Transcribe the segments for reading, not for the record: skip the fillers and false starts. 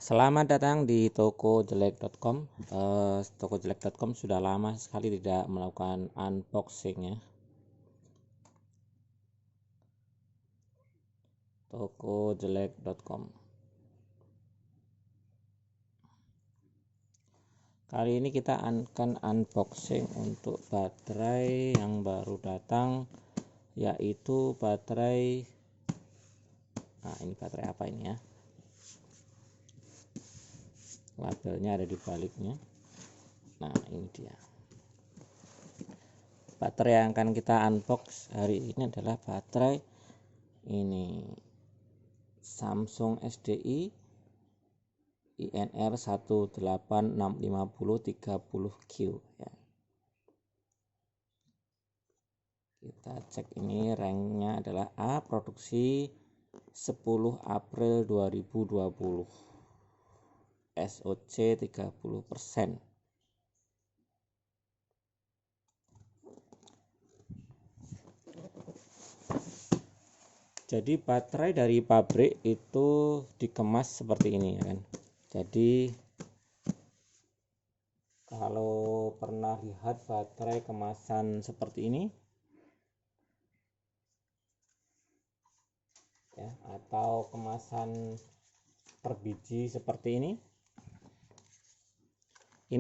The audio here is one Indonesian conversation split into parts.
Selamat datang di tokojelek.com. Tokojelek.com sudah lama sekali tidak melakukan unboxing ya. Tokojelek.com. Kali ini kita akan unboxing untuk baterai yang baru datang, yaitu baterai. Nah, ini baterai apa ini ya? Labelnya ada di baliknya. Nah, ini dia. Baterai yang akan kita unbox hari ini adalah baterai ini Samsung SDI INR 1865030Q ya. Kita cek, ini ranknya adalah A, produksi 10 April 2020, SOC 30%. Jadi baterai dari pabrik itu dikemas seperti ini ya kan. Jadi kalau pernah lihat baterai kemasan seperti ini ya, atau kemasan per biji seperti ini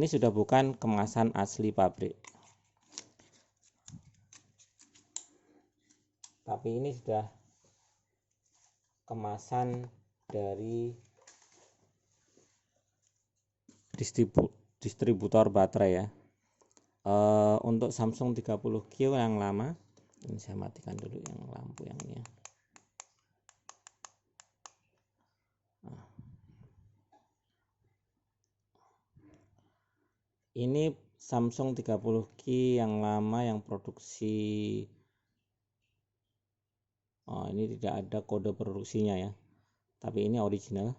sudah bukan kemasan asli pabrik, tapi ini sudah kemasan dari distributor baterai ya. Untuk Samsung 30Q yang lama, ini saya matikan dulu yang lampu yang ini ya. Ini Samsung 30Q yang lama yang produksi. Ini tidak ada kode produksinya ya, tapi ini original.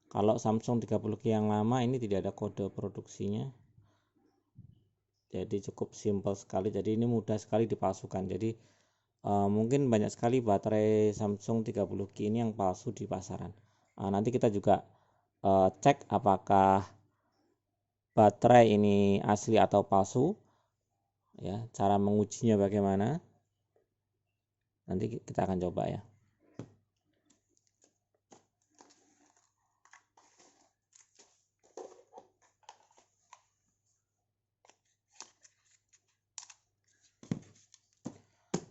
Kalau Samsung 30Q yang lama ini tidak ada kode produksinya, jadi cukup simpel sekali. Jadi ini mudah sekali dipalsukan. Jadi mungkin banyak sekali baterai Samsung 30Q ini yang palsu di pasaran. Nanti kita juga cek apakah baterai ini asli atau palsu ya. Cara mengujinya bagaimana, nanti kita akan coba ya.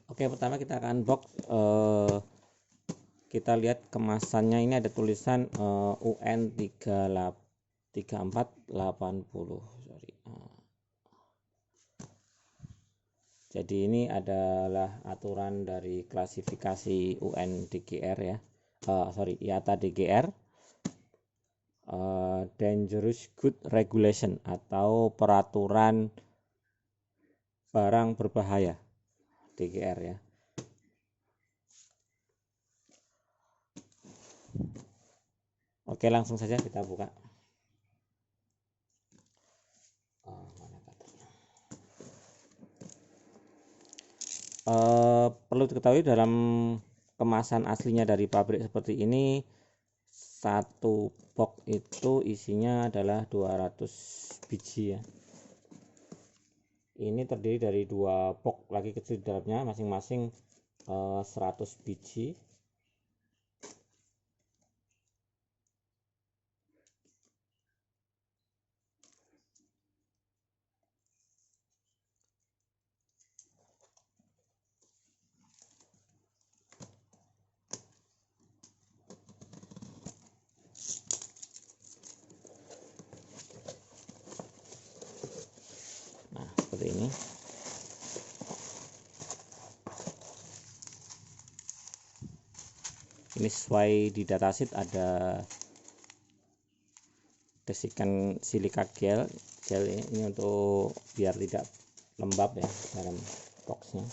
Oke, pertama kita akan unbox. Kita lihat kemasannya, ini ada tulisan UN 3480. Jadi ini adalah aturan dari klasifikasi UNDGR ya. IATA DGR. Dangerous Good Regulation atau peraturan barang berbahaya DGR ya. Oke, langsung saja kita buka. Perlu diketahui dalam kemasan aslinya dari pabrik seperti ini, satu box itu isinya adalah 200 biji ya. Ini terdiri dari dua box lagi kecil di dalamnya, masing-masing 100 biji. Nah, seperti ini. Ini sesuai di datasheet, ada desikan silika gel ini untuk biar tidak lembab ya dalam boxnya.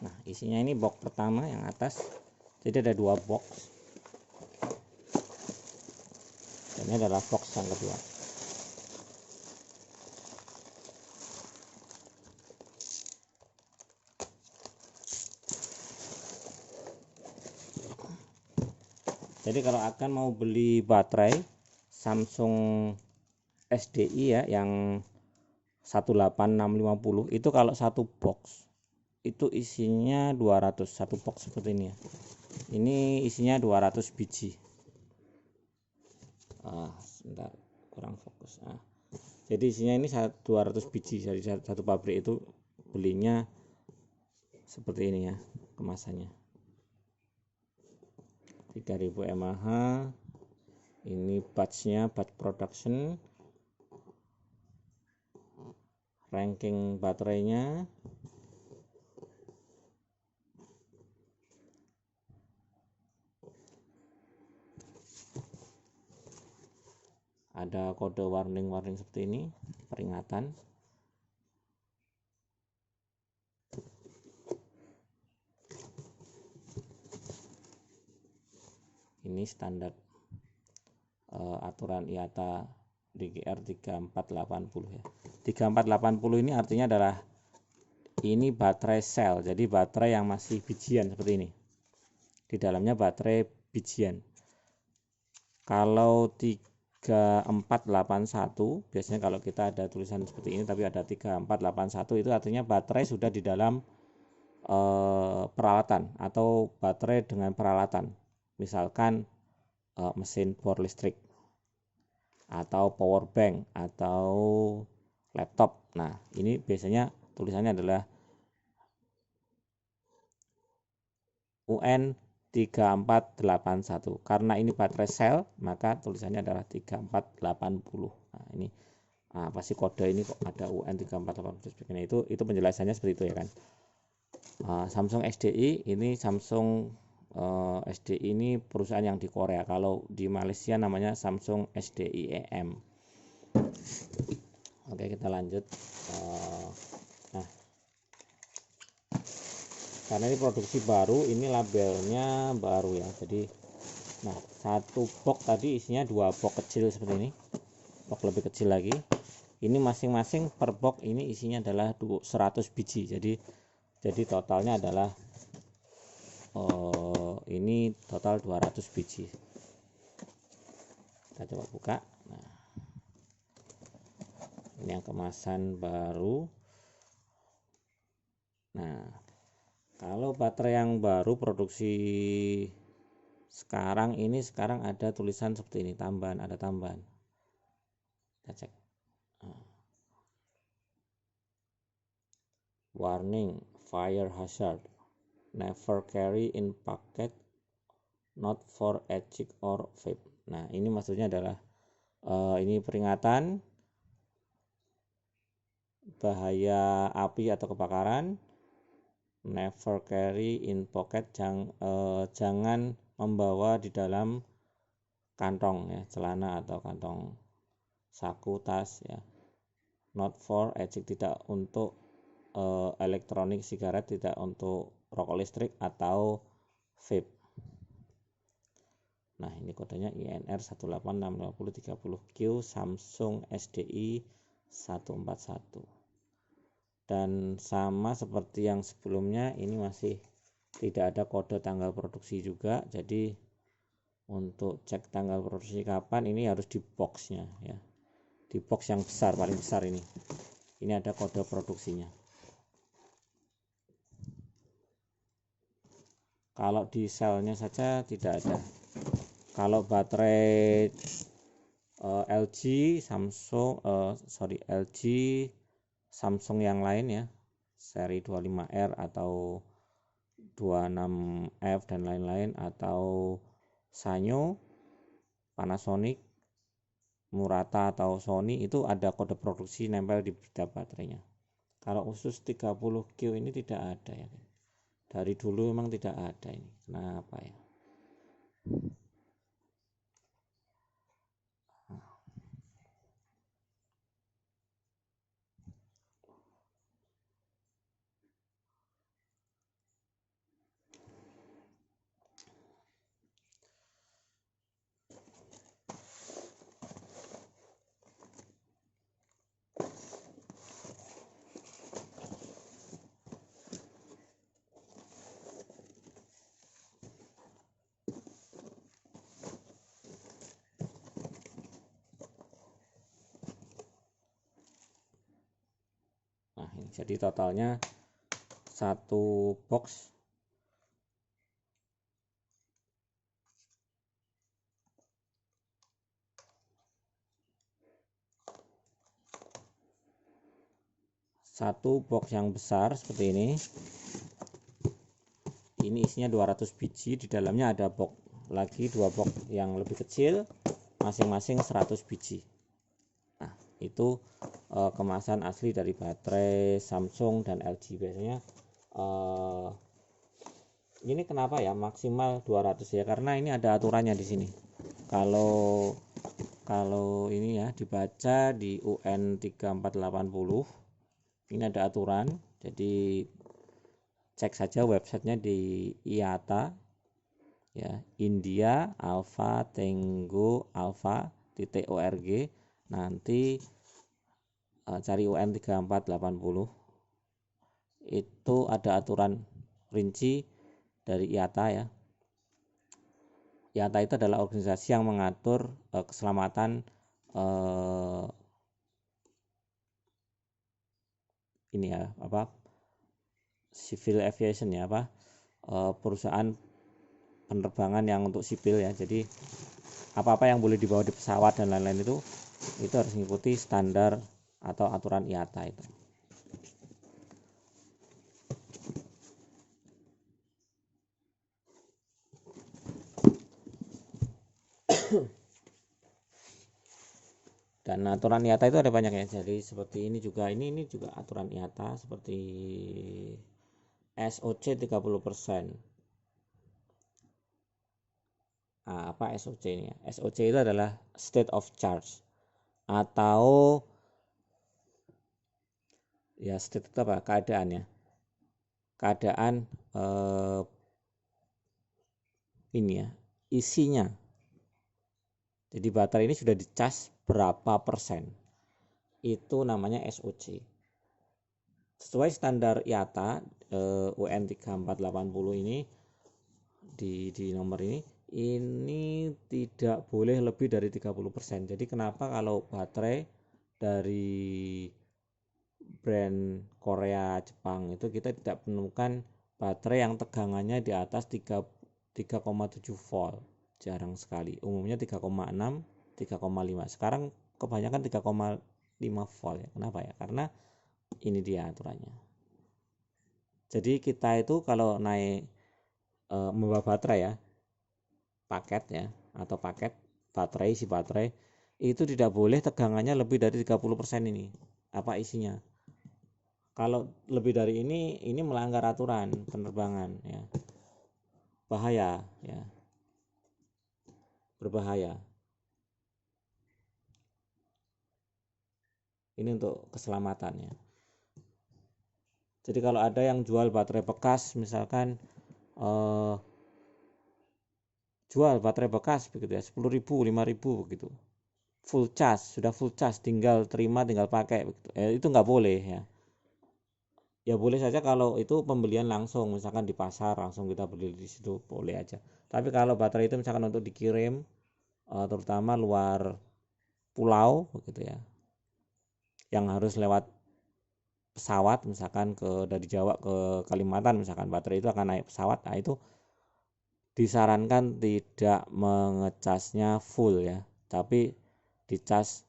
Nah, isinya ini box pertama yang atas, jadi ada dua box, dan ini adalah box yang kedua. Jadi kalau akan mau beli baterai Samsung SDI ya yang 18650 itu kalau satu box itu isinya 200, satu box seperti ini ya. Ini isinya 200 biji. Sebentar kurang fokus. Jadi isinya ini 200 biji dari satu pabrik, itu belinya seperti ini ya kemasannya. 3000 mAh. Ini batchnya, batch production. Ranking baterainya. Ada kode warning seperti ini, peringatan. Ini standar aturan IATA DGR 3480 ya. 3480 ini artinya adalah ini baterai sel, jadi baterai yang masih bijian seperti ini. Di dalamnya baterai bijian. Kalau 3481 biasanya kalau kita ada tulisan seperti ini tapi ada 3481 itu artinya baterai sudah di dalam peralatan atau baterai dengan peralatan, misalkan mesin bor listrik atau power bank atau laptop. Nah ini biasanya tulisannya adalah UN 3481. Karena ini baterai sel, maka tulisannya adalah 3480. Nah, ini pasti kode ini kok ada UN 3480 sebagainya, itu penjelasannya seperti itu ya kan. Samsung SDI ini Samsung SDI ini perusahaan yang di Korea. Kalau di Malaysia namanya Samsung SDI EM. Oke, kita lanjut. Nah, karena ini produksi baru, ini labelnya baru ya. Jadi nah, satu box tadi isinya 2 box kecil seperti ini, box lebih kecil lagi. Ini masing-masing per box ini isinya adalah 100 biji. Jadi totalnya adalah ini total 200 biji. Kita coba buka. Nah, ini yang kemasan baru. Nah, kalau baterai yang baru produksi sekarang ini, sekarang ada tulisan seperti ini, tambahan, ada tambahan. Kita cek. Warning, fire hazard, never carry in packet, not for etching or vape. Nah ini maksudnya adalah ini peringatan bahaya api atau kebakaran. Never carry in pocket, jangan membawa di dalam kantong ya, celana atau kantong saku, tas ya. Not for etching, tidak untuk elektronik, sigaret, tidak untuk rokok listrik atau vape. Nah ini kodenya INR 1865030Q Samsung SDI 141. Dan sama seperti yang sebelumnya, ini masih tidak ada kode tanggal produksi juga. Jadi untuk cek tanggal produksi kapan, ini harus di boxnya ya, di box yang besar, paling besar ini ada kode produksinya. Kalau di selnya saja tidak ada. Kalau baterai LG, LG, Samsung yang lain ya, seri 25R atau 26F dan lain-lain, atau Sanyo, Panasonic, Murata atau Sony, itu ada kode produksi nempel di setiap baterainya. Kalau khusus 30Q ini tidak ada ya. Dari dulu memang tidak ada ini. Kenapa ya? Jadi totalnya satu box yang besar seperti ini isinya 200 biji. Di dalamnya ada box lagi, 2 box yang lebih kecil, masing-masing 100 biji. Nah, itu kemasan asli dari baterai Samsung dan LG. Biasanya ini kenapa ya maksimal 200 ya, karena ini ada aturannya di sini. Kalau ini ya dibaca di UN 3480, ini ada aturan. Jadi cek saja websitenya di IATA ya, India Alpha Tango Alpha .org. Nanti cari UN 3480, itu ada aturan rinci dari IATA ya. IATA itu adalah organisasi yang mengatur keselamatan ini ya, civil aviation ya, perusahaan penerbangan yang untuk sipil ya. Jadi apa-apa yang boleh dibawa di pesawat dan lain-lain itu harus mengikuti standar atau aturan IATA itu. Dan aturan IATA itu ada banyak ya. Jadi seperti ini juga, ini juga aturan IATA seperti SOC 30%. Nah, apa SOC ini ya? SOC itu adalah state of charge, atau ya state itu apa? Keadaan ya. Keadaan ini ya, isinya. Jadi baterai ini sudah dicas berapa persen, itu namanya SOC. Sesuai standar IATA UN 3480 ini, di nomor ini tidak boleh lebih dari 30%. Jadi kenapa kalau baterai dari brand Korea, Jepang itu kita tidak menemukan baterai yang tegangannya di atas 3,7 volt. Jarang sekali, umumnya 3,6, 3,5. Sekarang kebanyakan 3,5 volt ya. Kenapa ya? Karena ini dia aturannya. Jadi kita itu kalau naik membawa baterai ya, paket ya, atau paket baterai, isi baterai itu tidak boleh tegangannya lebih dari 30% ini apa isinya. Kalau lebih dari ini melanggar aturan penerbangan ya. Bahaya ya. Berbahaya. Ini untuk keselamatannya. Jadi kalau ada yang jual baterai bekas, misalkan jual baterai bekas begitu ya, 10.000, 5.000 begitu, full charge, sudah full charge, tinggal terima, tinggal pakai begitu. Itu nggak boleh ya. Ya boleh saja kalau itu pembelian langsung, misalkan di pasar langsung kita beli di situ, boleh aja. Tapi kalau baterai itu misalkan untuk dikirim, terutama luar pulau begitu ya, yang harus lewat pesawat, misalkan dari Jawa ke Kalimantan, misalkan baterai itu akan naik pesawat, nah itu disarankan tidak mengecasnya full ya, tapi dicas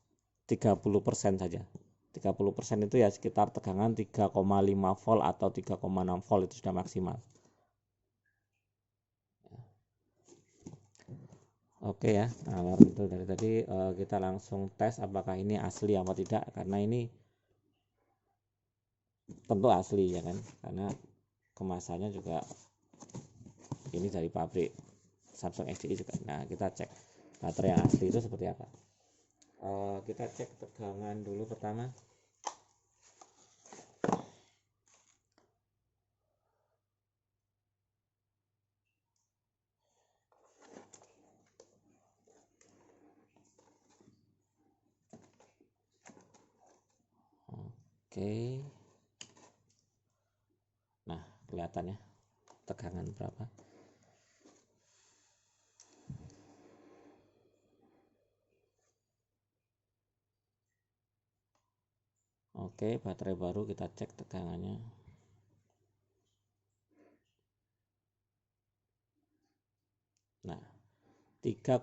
30% saja. 30% itu ya sekitar tegangan 3,5 volt atau 3,6 volt, itu sudah maksimal. Oke ya, nah itu dari tadi kita langsung tes apakah ini asli apa tidak, karena ini tentu asli ya kan, karena kemasannya juga ini dari pabrik Samsung SDI juga. Nah kita cek baterai yang asli itu seperti apa. Kita cek tegangan dulu pertama. Oke, nah kelihatan ya tegangan berapa. Oke, baterai baru kita cek tegangannya. Nah, 3,4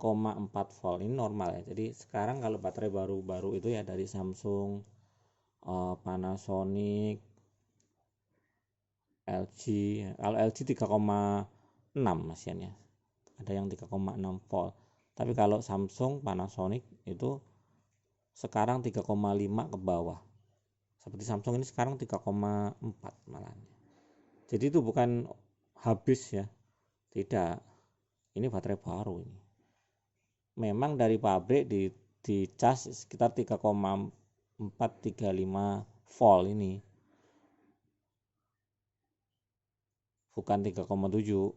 volt ini normal ya. Jadi sekarang kalau baterai baru-baru itu ya dari Samsung, Panasonic, LG. Kalau LG 3,6 masiannya. Ada yang 3,6 volt. Tapi kalau Samsung, Panasonic itu sekarang 3,5 ke bawah. Seperti Samsung ini sekarang 3,4 malah. Jadi itu bukan habis ya. Tidak. Ini baterai baru ini. Memang dari pabrik di cas sekitar 3,435 volt ini. Bukan 3,7.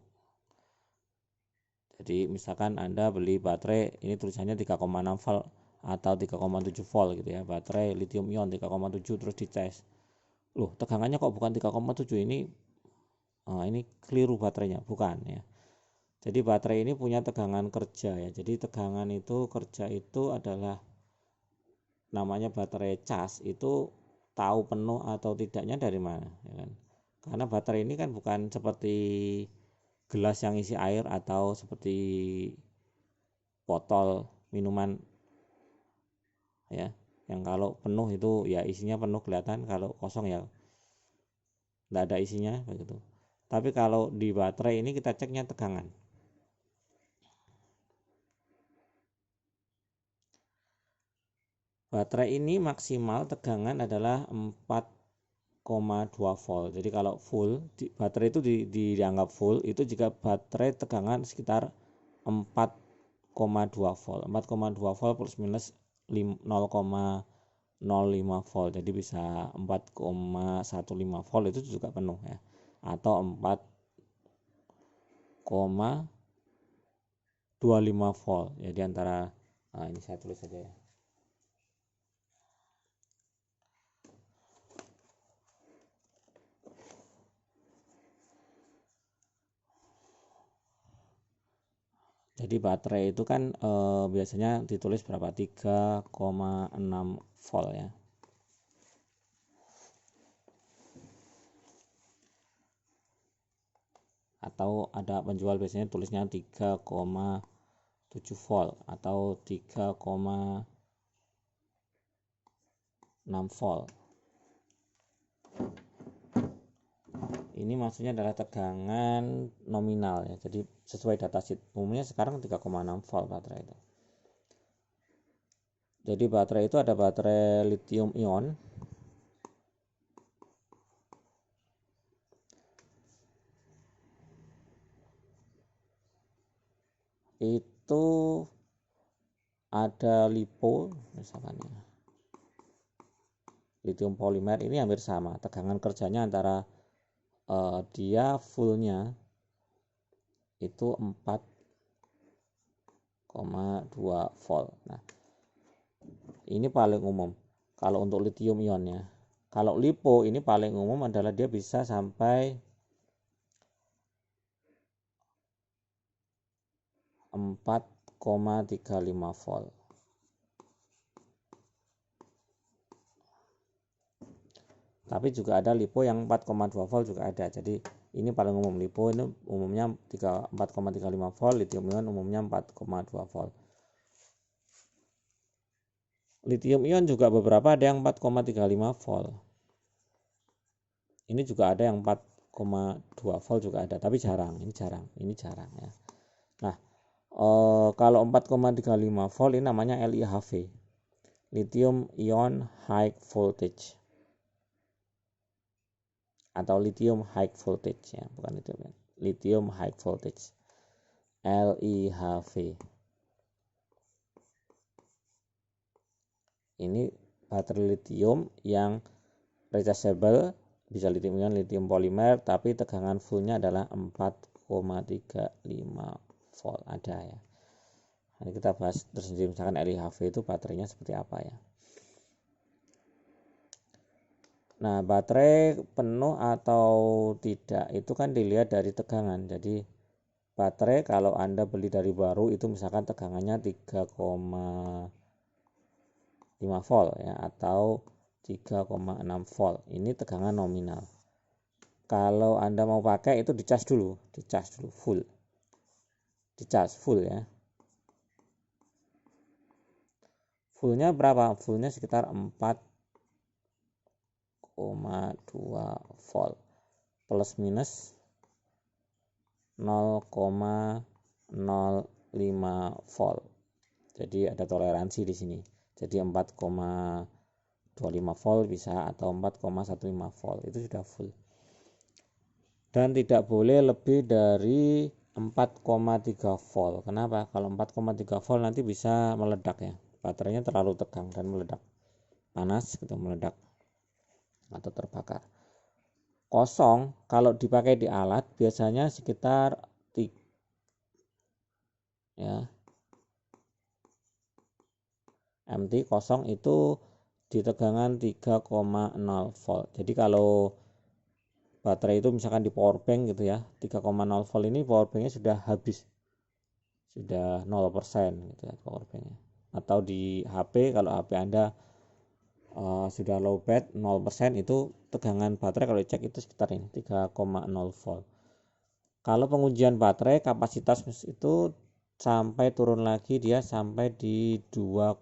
Jadi misalkan Anda beli baterai ini tulisannya 3,6 volt atau 3,7 volt gitu ya. Baterai lithium ion 3,7 terus dicas. Loh, tegangannya kok bukan 3,7 ini keliru baterainya, bukan ya. Jadi baterai ini punya tegangan kerja ya. Jadi tegangan itu kerja itu adalah namanya baterai cas itu tahu penuh atau tidaknya dari mana ya kan. Karena baterai ini kan bukan seperti gelas yang isi air atau seperti botol minuman ya, yang kalau penuh itu ya isinya penuh kelihatan, kalau kosong ya tidak ada isinya begitu. Tapi kalau di baterai ini kita ceknya tegangan. Baterai ini maksimal tegangan adalah 4,2 volt. Jadi kalau full, baterai itu dianggap full itu jika baterai tegangan sekitar 4,2 volt. 4,2 volt plus minus 0,05 volt. Jadi bisa 4,15 volt itu juga penuh ya. Atau 4,25 volt. Jadi antara ini saya tulis saja ya. Jadi baterai itu kan biasanya ditulis berapa? 3,6 volt ya. Atau ada penjual biasanya tulisnya 3,7 volt atau 3,6 volt. Ini maksudnya adalah tegangan nominal ya. Jadi sesuai datasheet umumnya sekarang 3,6 volt baterai itu. Jadi baterai itu ada baterai lithium ion. Itu ada lipo misalkan ya. Lithium polimer ini hampir sama. Tegangan kerjanya antara dia fullnya itu 4,2 volt. Nah, ini paling umum kalau untuk lithium ionnya. Kalau lipo ini paling umum adalah dia bisa sampai 4,35 volt. Tapi juga ada lipo yang 4,2 volt juga ada. Jadi ini paling umum. Lipo ini umumnya 4,35 volt, lithium ion umumnya 4,2 volt. Lithium ion juga beberapa ada yang 4,35 volt. Ini juga ada yang 4,2 volt juga ada, tapi jarang. Ini jarang ya. Nah, kalau 4,35 volt ini namanya LIHV. Lithium Ion High Voltage. Atau lithium high voltage ya, bukan itu kan. Lithium high voltage. LIHV. Ini baterai lithium yang rechargeable, bisa lithium ion, lithium polimer, tapi tegangan fullnya adalah 4,35 volt ada ya. Nanti kita bahas tersendiri misalkan LIHV itu baterainya seperti apa ya. Nah, baterai penuh atau tidak itu kan dilihat dari tegangan. Jadi baterai kalau Anda beli dari baru itu misalkan tegangannya 3,5 volt ya, atau 3,6 volt. Ini tegangan nominal. Kalau Anda mau pakai itu dicas dulu full. Dicas full ya. Fullnya berapa? Fullnya sekitar 4,2 volt plus minus 0,05 volt. Jadi ada toleransi di sini. Jadi 4,25 volt bisa atau 4,15 volt itu sudah full. Dan tidak boleh lebih dari 4,3 volt. Kenapa? Kalau 4,3 volt nanti bisa meledak ya. Baterainya terlalu tegang dan meledak. Panas gitu meledak atau terbakar. Kosong kalau dipakai di alat biasanya sekitar ya. MT kosong itu di tegangan 3,0 volt. Jadi kalau baterai itu misalkan di power bank gitu ya, 3,0 volt ini power banknya sudah habis, sudah 0% gitu ya power banknya. Atau di HP, kalau HP Anda sudah low bed 0%, itu tegangan baterai kalau dicek itu sekitar ini 3,0 volt. Kalau pengujian baterai kapasitas itu sampai turun lagi dia sampai di 2,5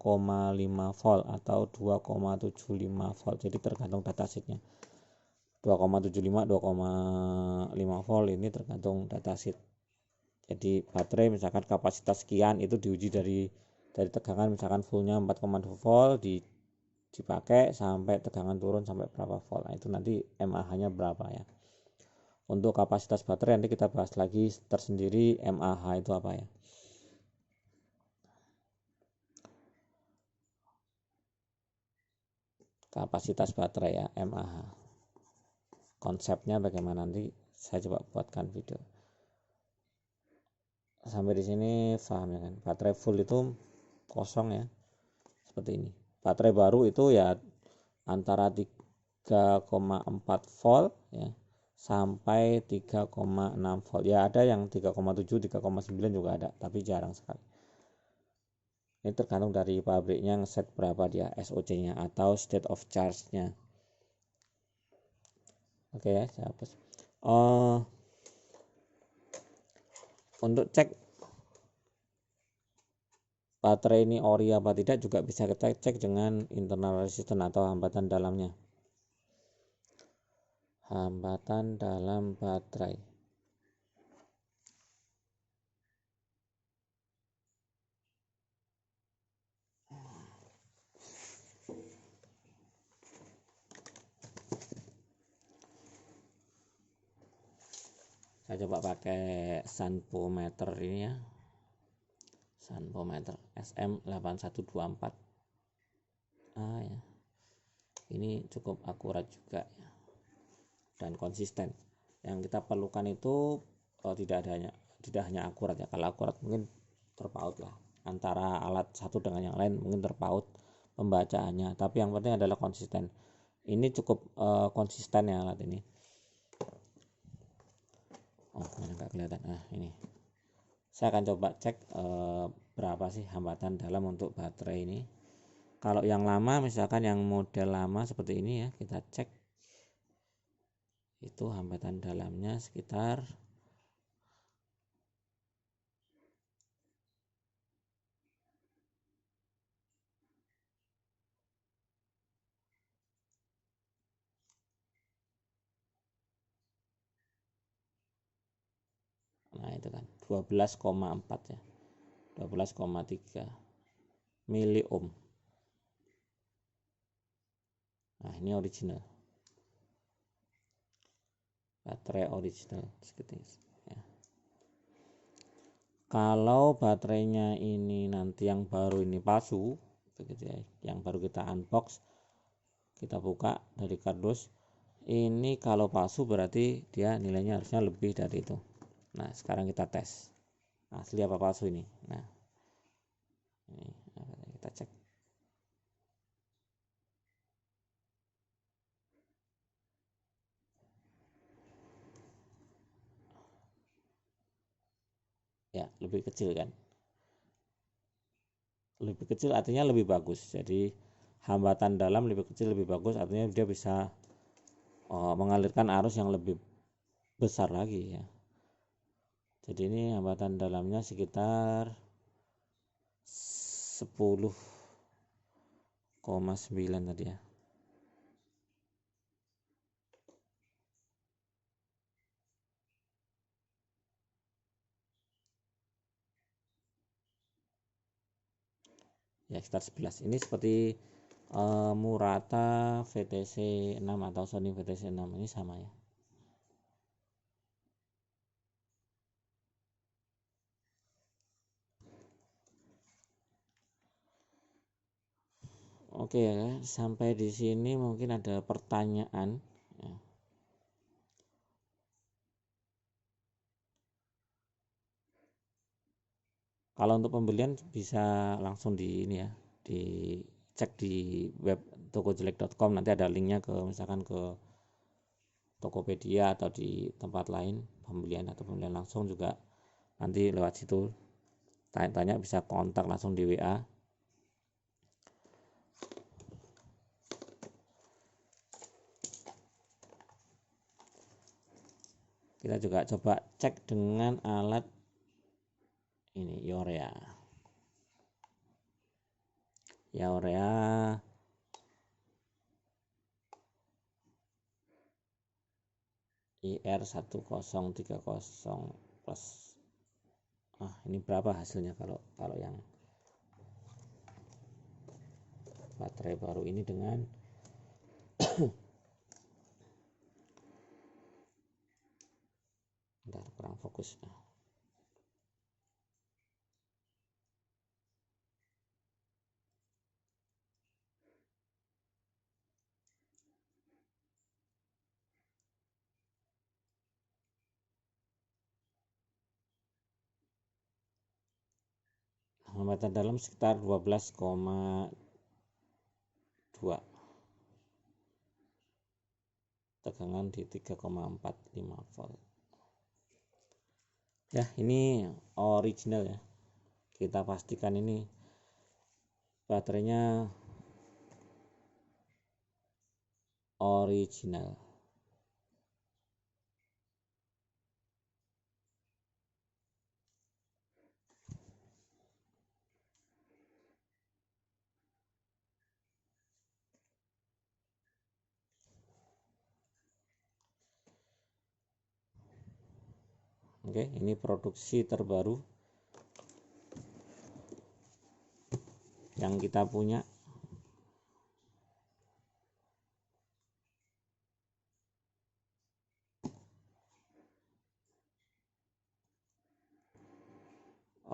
volt atau 2,75 volt. Jadi tergantung datasheetnya. 2,75 2,5 volt ini tergantung datasheet. Jadi baterai misalkan kapasitas sekian itu diuji dari tegangan misalkan fullnya 4,2 volt dipakai sampai tegangan turun sampai berapa volt. Nah, itu nanti mAh-nya berapa ya. Untuk kapasitas baterai nanti kita bahas lagi tersendiri mAh itu apa ya. Kapasitas baterai ya mAh. Konsepnya bagaimana nanti saya coba buatkan video. Sampai di sini paham ya kan. Baterai full itu kosong ya. Seperti ini. Baterai baru itu ya antara 3,4 volt ya sampai 3,6 volt. Ya ada yang 3,7, 3,9 juga ada, tapi jarang sekali. Ini tergantung dari pabriknya ngeset berapa dia SOC-nya atau state of charge-nya. Oke ya, saya hapus. Untuk cek baterai ini ori apa tidak juga bisa kita cek dengan internal resistance atau hambatan dalamnya. Hambatan dalam baterai. Saya coba pakai Sunpometer ini ya. Sunpometer SM8124. Ya. Ini cukup akurat juga ya. Dan konsisten. Yang kita perlukan itu tidak hanya akurat ya. Kalau akurat mungkin terpaut lah. Antara alat satu dengan yang lain mungkin terpaut pembacaannya. Tapi yang penting adalah konsisten. Ini cukup konsisten ya alat ini. Mana nggak kelihatan. Nah ini. Saya akan coba cek berapa sih hambatan dalam untuk baterai ini. Kalau yang lama misalkan yang model lama seperti ini ya, kita cek itu hambatan dalamnya sekitar nah itu kan 12,4 ya, 12,3 mili ohm. Nah ini original, baterai original seperti ini ya. Kalau baterainya ini nanti yang baru ini palsu begitu ya, yang baru kita unbox, kita buka dari kardus ini, kalau palsu berarti dia nilainya harusnya lebih dari itu. Nah sekarang kita tes asli apa palsu ini. Nah ini kita cek ya, lebih kecil kan, lebih kecil artinya lebih bagus. Jadi hambatan dalam lebih kecil lebih bagus, artinya dia bisa mengalirkan arus yang lebih besar lagi ya. Jadi ini hambatan dalamnya sekitar 10,9 tadi ya. Ya sekitar 11. Ini seperti Murata VTC 6 atau Sony VTC 6 ini sama ya. Oke ya, sampai di sini mungkin ada pertanyaan ya. Kalau untuk pembelian bisa langsung di ini ya, dicek di web tokojelek.com, nanti ada linknya ke misalkan ke Tokopedia atau di tempat lain pembelian atau pembelian langsung juga nanti lewat situ tanya-tanya, bisa kontak langsung di WA. Kita juga coba cek dengan alat ini Yorea IR1030 plus. Ini berapa hasilnya kalau yang baterai baru ini dengan bentar, kurang fokus. Hambatan dalam sekitar 12,2, tegangan di 3,45 volt ya. Ini original ya, kita pastikan ini baterainya original. Oke, ini produksi terbaru yang kita punya.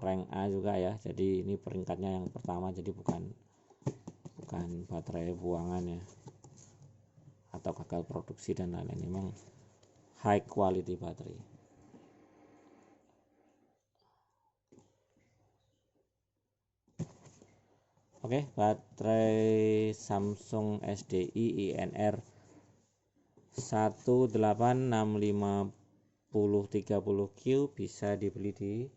Rank A juga ya, jadi ini peringkatnya yang pertama, jadi bukan baterai buangan ya atau gagal produksi dan lain-lain. Memang high quality baterai. Oke, baterai Samsung SDI INR 1865030Q bisa dibeli di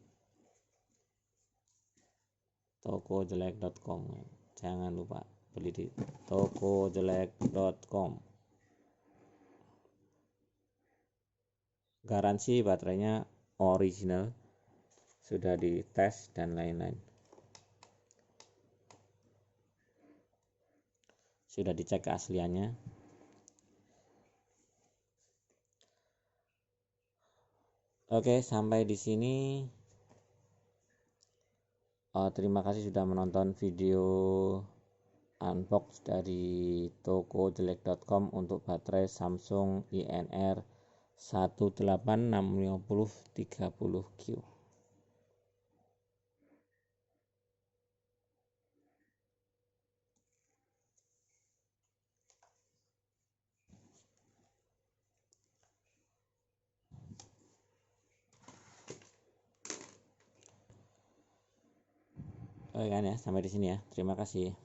tokojelek.com. Jangan lupa beli di tokojelek.com. Garansi baterainya original, sudah dites dan lain-lain, sudah dicek keasliannya. Oke, sampai di sini. Terima kasih sudah menonton video unbox dari tokojelek.com untuk baterai Samsung INR 1865030Q. Oke kan ya, sampai di sini ya. Terima kasih.